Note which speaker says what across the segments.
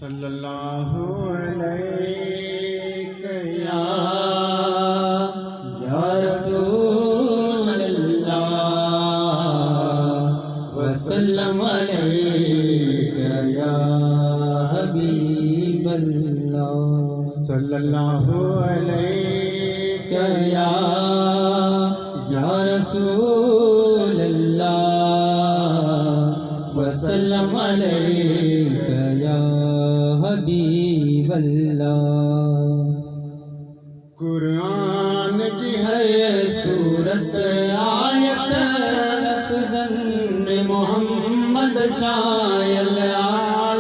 Speaker 1: सल्लल्लाहु अलैहि या रसूलल्लाह वसल्लम अलैका या हबीबल्लाह सल्लल्लाहु अलैका या रसूलल्लाह वसल्लम अलैका या हबीबल्लाह। कुरान जी हर सूरत आयत लफ्ज़न में मोहम्मद छायल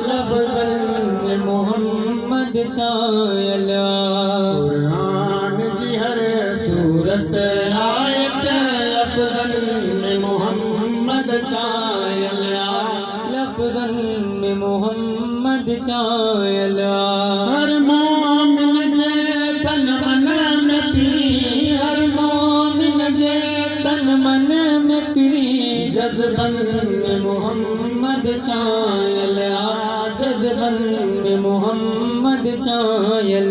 Speaker 1: लफ्ज़न में मोहम्मद छायल। कुरान जी हर सूरत आयत लफ्ज़न में मोहम्मद छायल लफ्ज़न में मोहम्मद छायल। हर मोमिन जे तन मन में पीरी हर मोमिन जे तन मन में पीरी जज़्बन में मोहम्मद छायल जज़्बन में मोहम्मद छायल।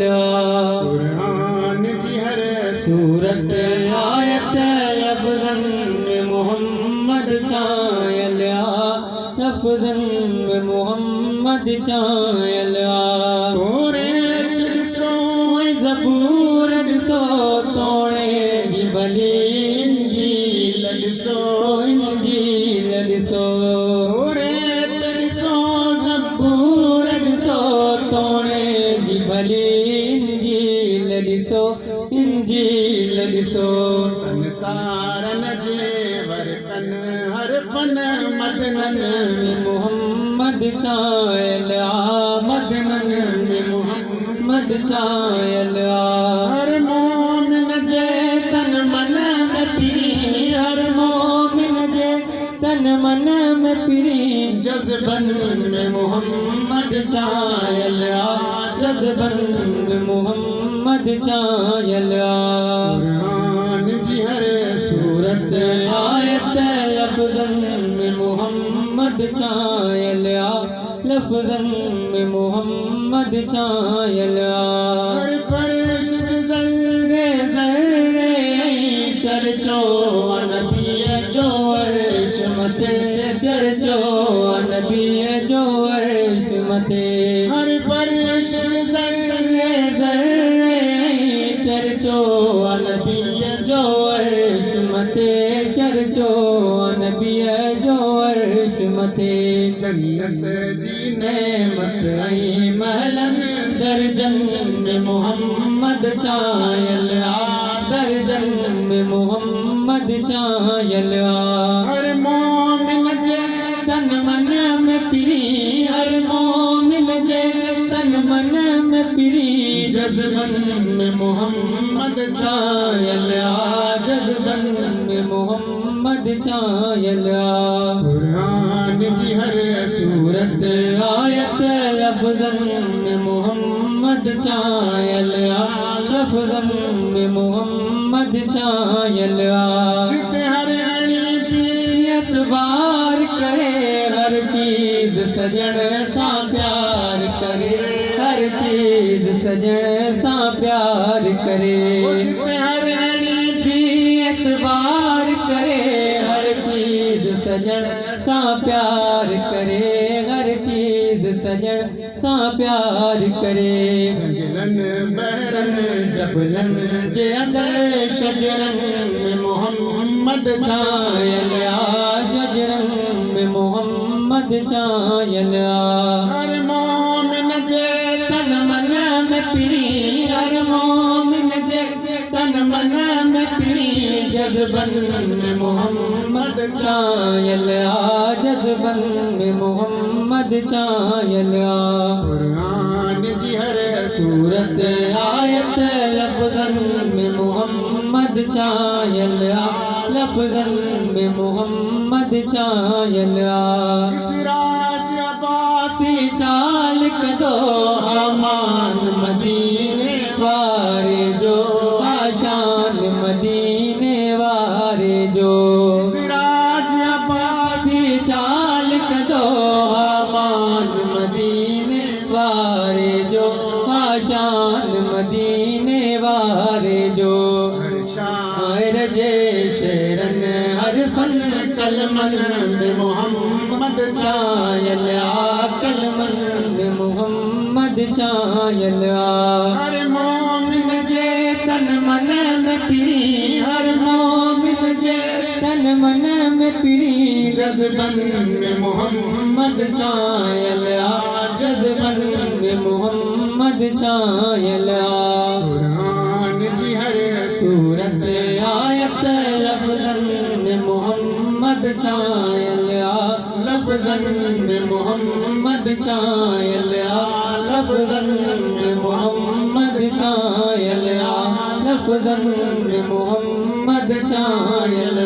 Speaker 1: कुरान जी हर सूरत आयत लफ्ज़न में मोहम्मद छायल लफ्ज़न में मोहम्मद छायल। तोरेत ॾिसो ज़बूर ॾिसो तोड़े ही भली इंजील ॾिसो इंजील ॾिसो। तोरेत ॾिसो ज़बूर ॾिसो तोड़े ही भली इंजील ॾिसो इंजील ॾिसो। संसारन जे वरकन हर फन मदनन में मोहम्मद छायल मदनन में मोहम्मद छायल। हर मोमिन जे तन मन में पीरी हर मोमिन जे तन मन में पीरी जज़्बन में मोहम्मद छायल जज़्बन में मोहम्मद छायल। कुरान जी हर सूरत आयत लफ्ज़न में मोहम्मद छायल लफ्ज़न में मोहम्मद छायल। हर फर्श ज़र्रे ज़र्रे चर्चो नबी जो अर्श मथे चर्चो नबी जो अर्श मथे। हर फर्श ज़र्रे ज़र्रे चर्चो नबी जो अर्श मथे चर्चो नबी जो अर्श मथे। जन्नत जी नेमत आई महलन दर्जन में मोहम्मद छायल दर्जन में मोहम्मद छायल। हर मोमिन जे तन मन में पीरी हर मोमिन जे तन मन में पीरी जज़्बन में मोहम्मद छायल जज़्बन में मोहम्मद छायल। कुरान जी हर सूरत आयत लफ्ज़न में मोहम्मद छायल लफ्ज़न में मोहम्मद छायल। जिते हर अणी भी एतबार करे हर चीज़ सजण सां प्यार करे हर चीज़ सजण सां प्यार करे। जिते हर अणी भी एतबार करे हर चीज़ सजण सां प्यार करे हर चीज़ सजण सां प्यार करे। जंगलन बहरन जबलन जे अंदर शजरन में मोहम्मद छायल शजरन में मोहम्मद छायल। हर मोमिन जे तन मन में पीरी हर मोमिन जे तन मन में पीरी जज़्बन में मोहम्मद छायल जज़्बन में मोहम्मद छायल। कुरान जी हर सूरत आयत लफ्ज़न में मोहम्मद छायल लफ्ज़न में मोहम्मद छायल। सिराज अब्बासी चाल कदो आमान मदीने वारे जो आशान मदीने वारे जो। सिराज अब्बासी चाल कदो आमान मदीने वारे वारे जो आशान मदीने वारे जो शायर जे शेरन हर फन कलमन में मोहम्मद छायल कलमन में मोहम्मद छायल हर मोमिन जे तन मन में पीरी हर मोमिन जे तन मन में पीरी जज्बन में मोहम्मद छायल जज्बन में मोहम्मद छायल कुरान जी हर सूरत आयत लफ्ज़न में मोहम्मद छायल लफ्ज़न में मोहम्मद छायल लफ्ज़न में मोहम्मद छायल लफ्ज़न में मोहम्मद छायल